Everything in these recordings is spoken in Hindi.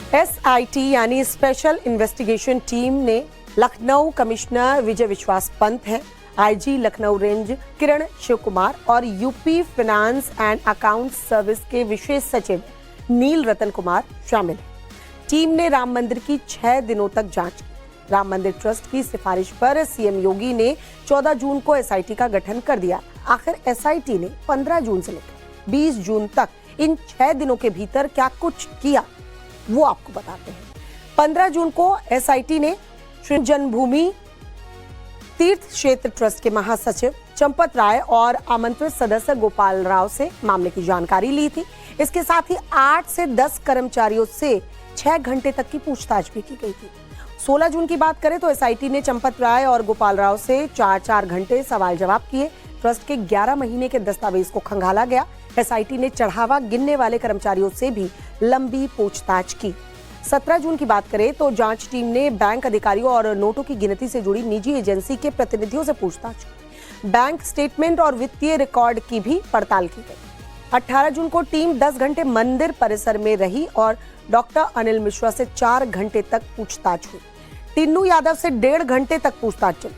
SIT यानी स्पेशल इन्वेस्टिगेशन टीम ने लखनऊ कमिश्नर विजय विश्वास पंत है, IG लखनऊ रेंज किरण शिव कुमार और UP finance and account service के विशेष सचिव नील रतन कुमार शामिल हैं। टीम ने राम मंदिर की 6 दिनों तक जांच की। राम मंदिर ट्रस्ट की सिफारिश पर सीएम योगी ने 14 जून को SIT का गठन कर दिया। आखिर SIT ने 15 जून से लेकर 20 जून तक इन 6 दिनों के भीतर क्या कुछ किया, वो आपको बताते हैं। 15 जून को SIT ने श्री जन्मभूमि तीर्थ क्षेत्र ट्रस्ट के महासचिव चंपत राय और आमंत्रित सदस्य गोपाल राव से मामले की जानकारी ली थी। इसके साथ ही 8 से 10 कर्मचारियों से 6 घंटे तक की पूछताछ भी की गई थी। 16 जून की बात करें तो SIT ने चंपत राय और गोपाल राव से 4-4 घंटे सवाल जवाब किए। ट्रस्ट के 11 महीने के दस्तावेज को खंगाला गया। SIT ने चढ़ावा गिनने वाले कर्मचारियों से भी लंबी पूछताछ की। 17 जून की बात करें तो जांच टीम ने बैंक अधिकारियों और नोटों की गिनती से जुड़ी निजी एजेंसी के प्रतिनिधियों से पूछताछ की। बैंक स्टेटमेंट और वित्तीय रिकॉर्ड की भी पड़ताल की गई। 18 जून को टीम 10 घंटे मंदिर परिसर में रही और डॉक्टर अनिल मिश्रा से 4 घंटे तक पूछताछ हुई। टिन्नू यादव से 1.5 घंटे तक पूछताछ चली।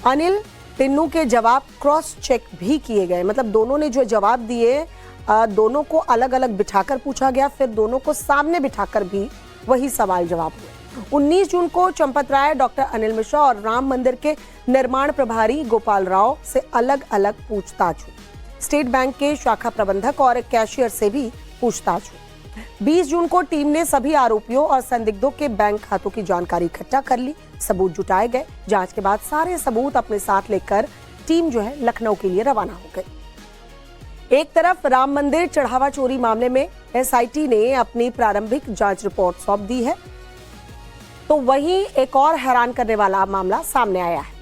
अनिल टिन्नू के जवाब क्रॉस चेक भी किए गए, मतलब दोनों ने जो जवाब दिए दोनों को अलग अलग बिठाकर पूछा गया, फिर दोनों को सामने बिठाकर भी वही सवाल जवाब हुए। 19 जून को चंपत राय, डॉक्टर अनिल मिश्रा और राम मंदिर के निर्माण प्रभारी गोपाल राव से अलग अलग पूछताछ हुई। स्टेट बैंक के शाखा प्रबंधक और कैशियर से भी पूछताछ हुई। 20 जून को टीम ने सभी आरोपियों और संदिग्धों के बैंक खातों की जानकारी इकट्ठा कर ली। सबूत जुटाए गए। जांच के बाद सारे सबूत अपने साथ लेकर टीम जो है लखनऊ के लिए रवाना हो गई। एक तरफ राम मंदिर चढ़ावा चोरी मामले में SIT ने अपनी प्रारंभिक जांच रिपोर्ट सौंप दी है, तो वहीं एक और हैरान करने वाला मामला सामने आया है।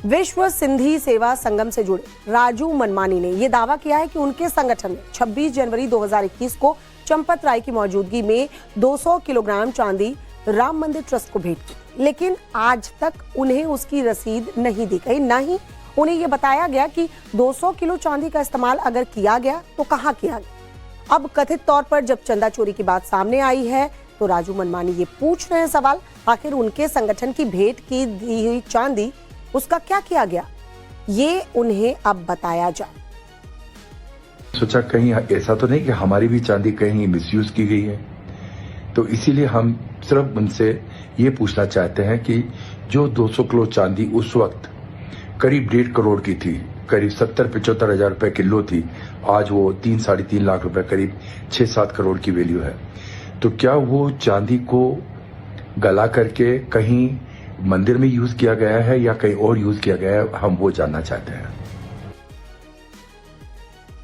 विश्व सिंधी सेवा संगम से जुड़े राजू मनमानी ने यह दावा किया है कि उनके संगठन ने 26 जनवरी 2021 को चंपत राय की मौजूदगी में 200 किलोग्राम चांदी राम मंदिर ट्रस्ट को भेंट की, लेकिन आज तक उन्हें उसकी रसीद नहीं दी गई। न ही उन्हें यह बताया गया कि 200 किलो चांदी का इस्तेमाल अगर किया गया तो कहां किया गया। अब कथित तौर पर जब चंदा चोरी की बात सामने आई है तो राजू मनमानी ये पूछ रहे हैं सवाल, आखिर उनके संगठन की भेंट की दी हुई चांदी उसका क्या किया गया, ये उन्हें अब बताया जाए। सोचा कहीं ऐसा तो नहीं कि हमारी भी चांदी कहीं मिसयूज की गई है, तो इसीलिए हम सिर्फ उनसे ये पूछना चाहते हैं कि जो 200 किलो चांदी उस वक्त करीब 1.5 करोड़ की थी, करीब 70-75 हजार रुपए किलो थी, आज वो 3-3.5 लाख रुपए, करीब 6-7 करोड़ की वैल्यू है। तो क्या वो चांदी को गला करके कहीं मंदिर में यूज किया गया है या कहीं और यूज किया गया है, हम वो जानना चाहते हैं।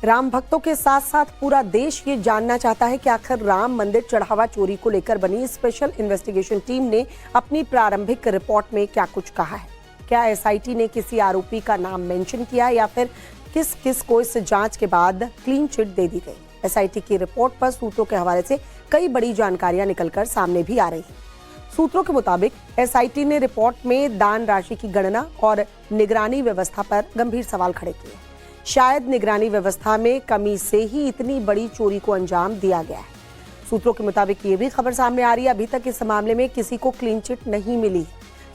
राम भक्तों के साथ साथ पूरा देश ये जानना चाहता है कि आखिर राम मंदिर चढ़ावा चोरी को लेकर बनी स्पेशल इन्वेस्टिगेशन टीम ने अपनी प्रारंभिक रिपोर्ट में क्या कुछ कहा है। क्या SIT ने किसी आरोपी का नाम मेंशन किया या फिर किस किस को इस जांच के बाद क्लीन चिट दे दी गई। SIT की रिपोर्ट पर सूत्रों के हवाले से कई बड़ी जानकारियां निकलकर सामने भी आ रही हैं। सूत्रों के मुताबिक SIT ने रिपोर्ट में दान राशि की गणना और निगरानी व्यवस्था पर गंभीर सवाल खड़े किए। शायद निगरानी व्यवस्था में कमी से ही इतनी बड़ी चोरी को अंजाम दिया गया है। सूत्रों के मुताबिक ये भी खबर सामने आ रही है, अभी तक इस मामले में किसी को क्लीन चिट नहीं मिली।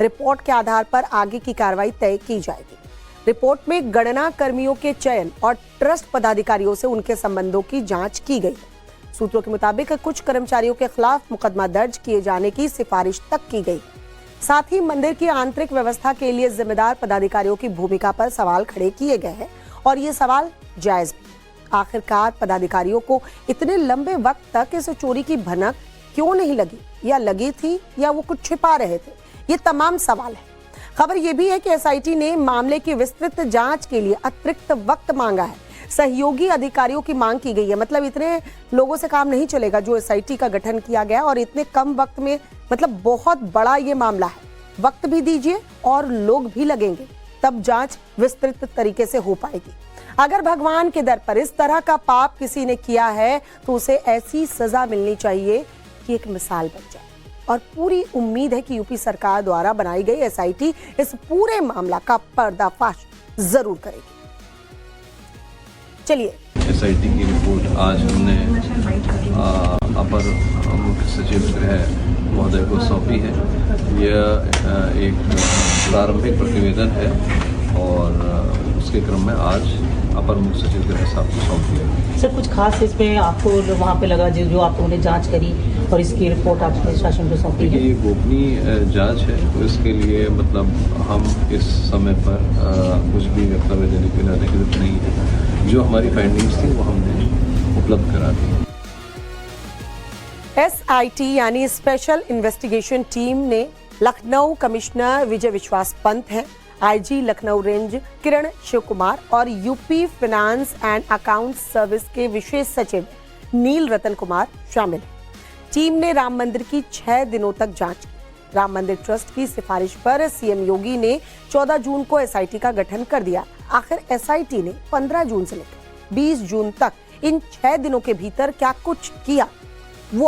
रिपोर्ट के आधार पर आगे की कार्रवाई तय की जाएगी। रिपोर्ट में गणना कर्मियों के चयन और ट्रस्ट पदाधिकारियों से उनके संबंधों की जांच की गई। सूत्रों के मुताबिक कुछ कर्मचारियों के खिलाफ मुकदमा दर्ज किए जाने की सिफारिश तक की गई। साथ ही मंदिर की आंतरिक व्यवस्था के लिए जिम्मेदार पदाधिकारियों की भूमिका पर सवाल खड़े किए गए हैं और ये सवाल जायज भी। आखिरकार पदाधिकारियों को इतने लंबे वक्त तक इस चोरी की भनक क्यों नहीं लगी, या लगी थी या वो कुछ छिपा रहे थे, ये तमाम सवाल है। खबर ये भी है कि SIT ने मामले की विस्तृत जांच के लिए अतिरिक्त वक्त मांगा है। सहयोगी अधिकारियों की मांग की गई है, मतलब इतने लोगों से काम नहीं चलेगा जो SIT का गठन किया गया और इतने कम वक्त में, मतलब बहुत बड़ा ये मामला है। वक्त भी दीजिए और लोग भी लगेंगे, तब जांच विस्तृत तरीके से हो पाएगी। अगर भगवान के दर पर इस तरह का पाप किसी ने किया है तो उसे ऐसी सजा मिलनी चाहिए कि एक मिसाल बन जाए। और पूरी उम्मीद है कि यूपी सरकार द्वारा बनाई गई SIT इस पूरे मामला का पर्दाफाश जरूर करेगी। चलिए, SIT की रिपोर्ट आज हमने अपर मुख्य सचिव गृह महोदय को सौंपी है। यह एक प्रारंभिक प्रतिवेदन है और उसके क्रम में आज अपर मुख्य सचिव गृह साहब को सौंप दिया। सर कुछ खास इसमें आपको वहाँ पे लगा जो आपने जांच करी और इसकी रिपोर्ट आपने शासन को सौंपी है? ये गोपनीय जांच है, तो इसके लिए मतलब हम इस समय पर कुछ भी वक्तव्य देने के लिए अधिकृत नहीं है। जो हमारी फाइंडिंग्स थी वो हमने उपलब्ध करा दी। SIT यानी स्पेशल इन्वेस्टिगेशन टीम ने लखनऊ कमिश्नर विजय विश्वास पंत हैं, IG लखनऊ रेंज किरण शिव कुमार और UP finance and account service के विशेष सचिव नील रतन कुमार शामिल हैं। टीम ने राम मंदिर की 6 दिनों तक जांच की। राम मंदिर ट्रस्ट की सिफारिश पर CM योगी ने 14 जून को SIT का गठन कर दिया। आखिर SIT ने 15 जून से लेकर 20 जून तक इन 6 दिनों के भीतर क्या कुछ किया,